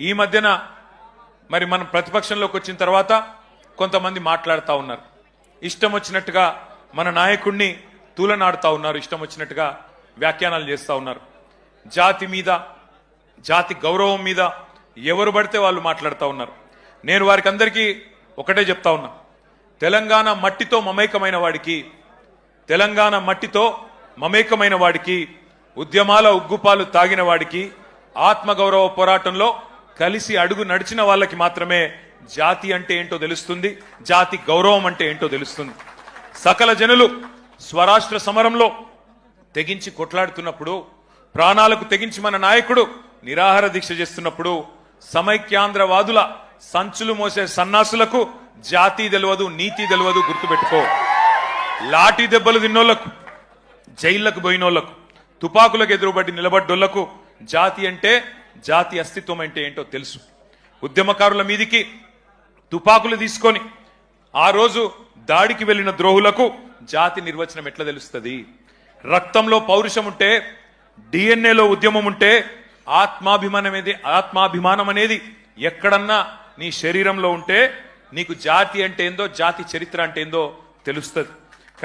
ఈ మధ్యన మరి మనం ప్రతిపక్షంలోకి వచ్చిన తర్వాత కొంతమంది మాట్లాడుతూ ఉన్నారు, ఇష్టం వచ్చినట్టుగా మన నాయకుడిని తూలనాడుతూ ఉన్నారు, ఇష్టం వచ్చినట్టుగా వ్యాఖ్యానాలు చేస్తూ ఉన్నారు. జాతి మీద, జాతి గౌరవం మీద ఎవరు పడితే వాళ్ళు మాట్లాడుతూ ఉన్నారు. నేను వారికి అందరికీ ఒకటే చెప్తా ఉన్నా, తెలంగాణ మట్టితో మమేకమైన వాడికి, తెలంగాణ మట్టితో మమేకమైన వాడికి, ఉద్యమాల ఉగ్గుపాలు తాగిన వాడికి, ఆత్మగౌరవ పోరాటంలో కలిసి అడుగు నడిచిన వాళ్ళకి మాత్రమే జాతి అంటే ఏంటో తెలుస్తుంది, జాతి గౌరవం అంటే ఏంటో తెలుస్తుంది. సకల జనులు స్వరాష్ట్ర సమరంలో తెగించి కొట్లాడుతున్నప్పుడు, ప్రాణాలకు తెగించి మన నాయకుడు నిరాహార దీక్ష చేస్తున్నప్పుడు, సమైక్యాంధ్రవాదుల సంచులు మోసే సన్నాసులకు జాతి తెలియదు, నీతి తెలియదు, గుర్తుపెట్టుకో. లాఠీ దెబ్బలు తిన్నోళ్లకు, జైళ్లకు పోయినోళ్లకు, తుపాకులకు ఎదురుబడి నిలబడ్డోళ్లకు జాతి అంటే, జాతి అస్తిత్వం అంటే ఏంటో తెలుసు. ఉద్యమకారుల మీదికి తుపాకులు తీసుకొని ఆ రోజు దాడికి వెళ్లిన ద్రోహులకు జాతి నిర్వచనం ఎట్లా తెలుస్తుంది? రక్తంలో పౌరుషం ఉంటే, డిఎన్ఏలో ఉద్యమం ఉంటే, ఆత్మాభిమానం అనేది ఎక్కడన్నా నీ శరీరంలో ఉంటే నీకు జాతి అంటే ఏందో, జాతి చరిత్ర అంటే ఏందో తెలుస్తుంది.